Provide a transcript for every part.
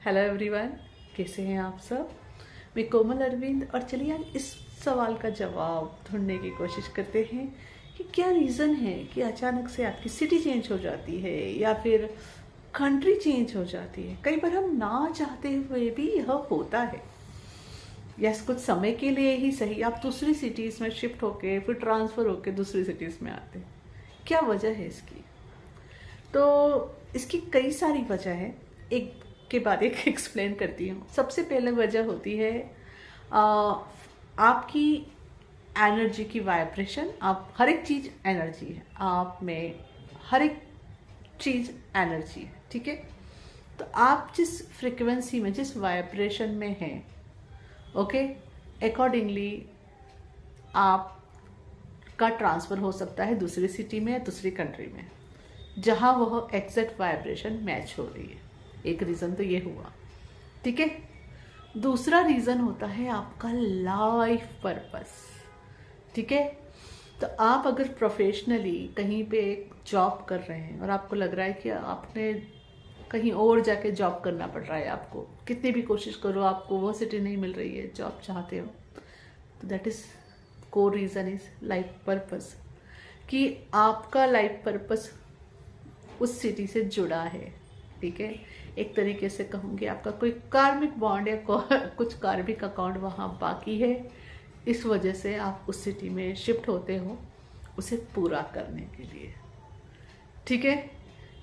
Hello everyone, कैसे हैं आप सब। मैं कोमल अरविंद और चलिए आज इस सवाल का जवाब ढूंढने की कोशिश करते हैं कि क्या रीज़न है कि अचानक से आपकी सिटी चेंज हो जाती है या फिर कंट्री चेंज हो जाती है। कई बार हम ना चाहते हुए भी यह होता है। यस, कुछ समय के लिए ही सही, आप दूसरी सिटीज़ में शिफ्ट होके फिर ट्रांसफ़र होके दूसरी सिटीज़ में आते हैं। क्या वजह है इसकी? तो इसकी कई सारी वजह है, एक के बाद एक एक्सप्लेन करती हूँ। सबसे पहले वजह होती है आ, आपकी एनर्जी की वाइब्रेशन। आप हर एक चीज़ एनर्जी है, आप में हर एक चीज़ एनर्जी है, ठीक है। तो आप जिस फ्रिक्वेंसी में, जिस वाइब्रेशन में हैं, ओके, अकॉर्डिंगली आप का ट्रांसफ़र हो सकता है दूसरी सिटी में या दूसरी कंट्री में, जहाँ वह एग्जैक्ट वाइब्रेशन मैच हो रही है। एक रीज़न तो ये हुआ, ठीक है। दूसरा रीज़न होता है आपका लाइफ पर्पस, ठीक है। तो आप अगर प्रोफेशनली कहीं पे जॉब कर रहे हैं और आपको लग रहा है कि आपने कहीं और जाके जॉब करना पड़ रहा है, आपको कितनी भी कोशिश करो आपको वो सिटी नहीं मिल रही है, जॉब चाहते हो, तो that is core reason is life purpose, कि आपका लाइफ पर्पस उस सिटी से जुड़ा है, ठीक है। एक तरीके से कहूँगी आपका कोई कार्मिक बॉन्ड या कुछ कार्मिक अकाउंट वहाँ बाकी है, इस वजह से आप उस सिटी में शिफ्ट होते हो उसे पूरा करने के लिए, ठीक है।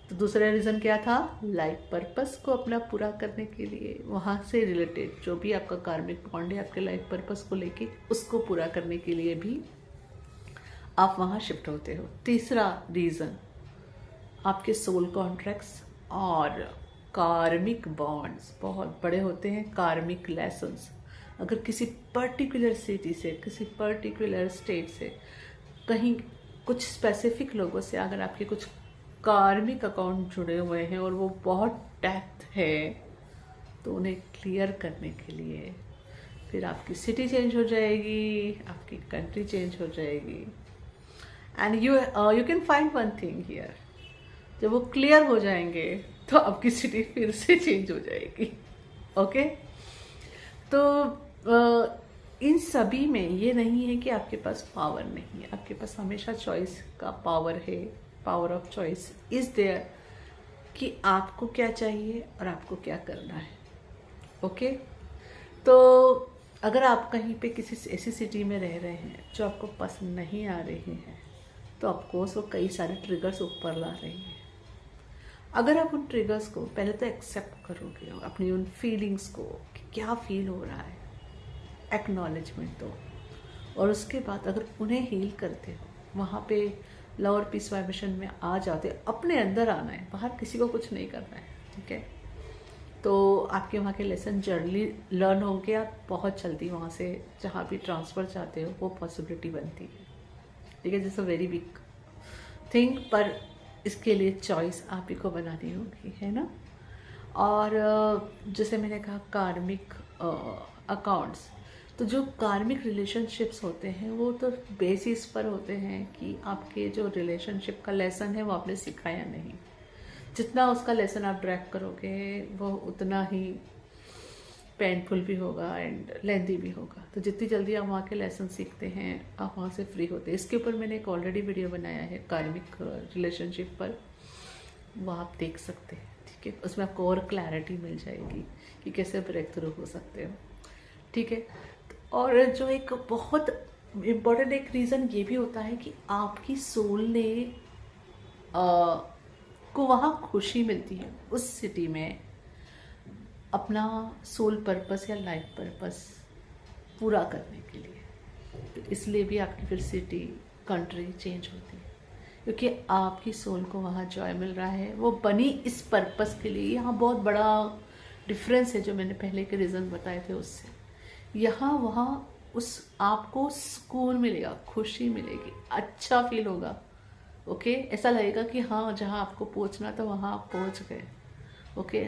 तो दूसरा रीज़न क्या था? लाइफ पर्पस को अपना पूरा करने के लिए, वहाँ से रिलेटेड जो भी आपका कार्मिक बॉन्ड है आपके लाइफ पर्पस को लेके, उसको पूरा करने के लिए भी आप वहाँ शिफ्ट होते हो। तीसरा रीज़न आपके सोल कॉन्ट्रैक्ट्स और कार्मिक बॉन्ड्स बहुत बड़े होते हैं। कार्मिक लेसन्स, अगर किसी पर्टिकुलर सिटी से, किसी पर्टिकुलर स्टेट से, कहीं कुछ स्पेसिफिक लोगों से अगर आपके कुछ कार्मिक अकाउंट जुड़े हुए हैं और वो बहुत डेप्थ है, तो उन्हें क्लियर करने के लिए फिर आपकी सिटी चेंज हो जाएगी, आपकी कंट्री चेंज हो जाएगी। And you can find one thing here, जब वो क्लियर हो जाएंगे तो आपकी सिटी फिर से चेंज हो जाएगी, ओके। तो इन सभी में ये नहीं है कि आपके पास पावर नहीं है, आपके पास हमेशा चॉइस का पावर है। Power of choice is there, कि आपको क्या चाहिए और आपको क्या करना है, ओके। तो अगर आप कहीं पे किसी ऐसी सिटी में रह रहे हैं जो आपको पसंद नहीं आ रही है, तो ऑफकोर्स वो कई सारे ट्रिगर्स ऊपर ला रही है। अगर आप उन ट्रिगर्स को पहले तो एक्सेप्ट करोगे, अपनी उन फीलिंग्स को कि क्या फील हो रहा है, एक्नॉलेजमेंट दो, और उसके बाद अगर उन्हें हील करते हो, वहाँ पे लव और पीस वाइब्रेशन में आ जाते हो। अपने अंदर आना है, बाहर किसी को कुछ नहीं करना है, ठीक है। तो आपके वहाँ के लेसन जर्नली लर्न होंगे, आप बहुत जल्दी वहाँ से जहाँ भी ट्रांसफ़र चाहते हो वो पॉसिबिलिटी बनती है, ठीक है। जैसे वेरी बिग थिंग, पर इसके लिए चॉइस आप ही को बनानी होगी, है ना। और जैसे मैंने कहा कार्मिक अकाउंट्स, तो जो कार्मिक रिलेशनशिप्स होते हैं वो तो बेसिस पर होते हैं कि आपके जो रिलेशनशिप का लेसन है वो आपने सीखा या नहीं। जितना उसका लेसन आप ड्रैग करोगे वो उतना ही पेनफुल भी होगा एंड लेंथी भी होगा। तो जितनी जल्दी आप वहाँ के लेसन सीखते हैं आप वहाँ से फ्री होते हैं। इसके ऊपर मैंने एक ऑलरेडी वीडियो बनाया है कार्मिक रिलेशनशिप पर, वो आप देख सकते हैं, ठीक है। उसमें आपको और क्लैरिटी मिल जाएगी कि कैसे ब्रेक थ्रू हो सकते हो, ठीक है। और जो एक बहुत इम्पोर्टेंट एक रीज़न ये भी होता है कि आपकी सोल ने को वहाँ खुशी मिलती है उस सिटी में अपना सोल पर्पस या लाइफ पर्पस पूरा करने के लिए। तो इसलिए भी आपकी फिर सिटी, कंट्री चेंज होती है, क्योंकि आपकी सोल को वहाँ जॉय मिल रहा है, वो बनी इस पर्पस के लिए। यहाँ बहुत बड़ा डिफरेंस है जो मैंने पहले के रीज़न बताए थे उससे। यहाँ वहाँ उस आपको सुकून मिलेगा, खुशी मिलेगी, अच्छा फील होगा, ओके। ऐसा लगेगा कि हाँ, जहाँ आपको पहुँचना था वहाँ आप पहुँच गए, ओके।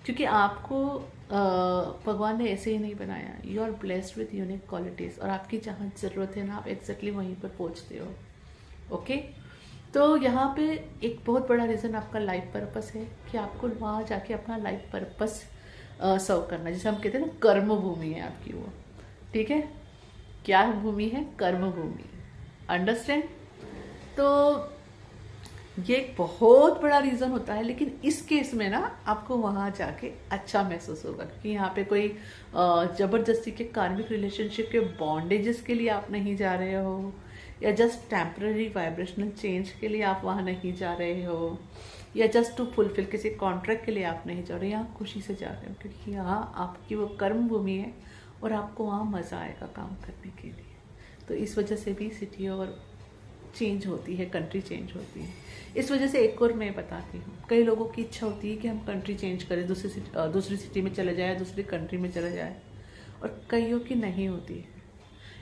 क्योंकि आपको भगवान ने ऐसे ही नहीं बनाया। You are blessed with unique qualities, और आपकी जहाँ ज़रूरत है ना, आप एग्जैक्टली वहीं पर पहुँचते हो, ओके। तो यहाँ पे एक बहुत बड़ा रीज़न आपका लाइफ पर्पस है कि आपको वहाँ जाके अपना लाइफ पर्पस सर्व करना, जैसे हम कहते हैं ना कर्म भूमि है आपकी वो, ठीक है। क्या भूमि है? कर्म भूमि। अंडरस्टैंड? तो ये एक बहुत बड़ा रीज़न होता है, लेकिन इस केस में ना आपको वहाँ जाके अच्छा महसूस होगा कि यहाँ पे कोई ज़बरदस्ती के कार्मिक रिलेशनशिप के बॉन्डेजेस के लिए आप नहीं जा रहे हो, या जस्ट टेम्पररी वाइब्रेशनल चेंज के लिए आप वहाँ नहीं जा रहे हो, या जस्ट टू फुलफिल किसी कॉन्ट्रैक्ट के लिए आप नहीं जा रहे, यहाँ खुशी से जा रहे हो क्योंकि यहाँ आपकी वो कर्म भूमि है और आपको वहाँ मज़ा आएगा काम करने के लिए। तो इस वजह से भी सिटी और चेंज होती है, कंट्री चेंज होती है। इस वजह से एक और मैं बताती हूँ, कई लोगों की इच्छा होती है कि हम कंट्री चेंज करें, दूसरी सिटी में चले जाए, दूसरी कंट्री में चले जाए, और कईयों की नहीं होती है।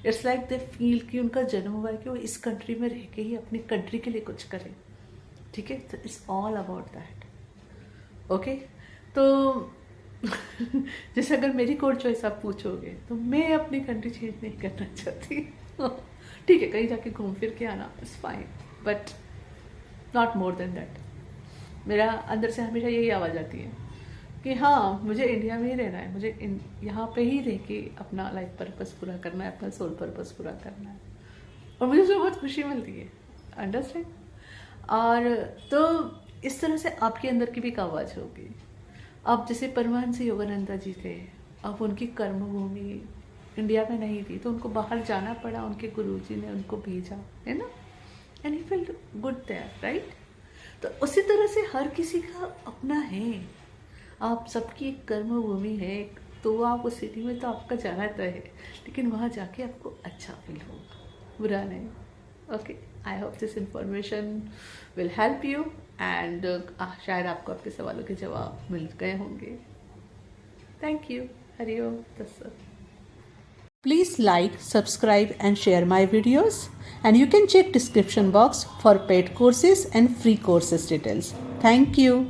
इट्स लाइक दे फील कि उनका जन्म हुआ है कि वो इस कंट्री में रह के ही अपनी कंट्री के लिए कुछ करें, ठीक है। तो it's all about that, okay. तो जैसे अगर मेरी कोड चॉइस आप पूछोगे तो मैं अपनी कंट्री चेंज नहीं करना चाहती। ठीक है, कहीं जाके घूम फिर के आना it's fine, but not more than that. मेरा अंदर से हमेशा यही आवाज़ आती है कि हाँ, मुझे इंडिया में ही रहना है, मुझे यहाँ पे ही रह के अपना लाइफ पर्पस पूरा करना है, अपना सोल पर्पस पूरा करना है, और मुझे उसमें बहुत खुशी मिलती है। अंडरस्टैंड? और तो इस तरह से आपके अंदर की भी एक आवाज़ होगी। अब जैसे परमहंस योगानंदा जी थे, अब उनकी कर्मभूमि इंडिया में नहीं थी, तो उनको बाहर जाना पड़ा, उनके गुरुजी ने उनको भेजा, है ना, and he feeled good there, right. तो उसी तरह से हर किसी का अपना है, आप सबकी एक कर्म भूमि है, तो आप उस सिटी में तो आपका जाना तय है, लेकिन वहाँ जाके आपको अच्छा फील होगा, बुरा नहीं। Okay, I hope this information will help you, and शायद आपको आपके सवालों के जवाब मिल गए होंगे। Thank you. हरिओम तत्सत। Please like, subscribe and share my videos, and you can check description box for paid courses and free courses details. Thank you.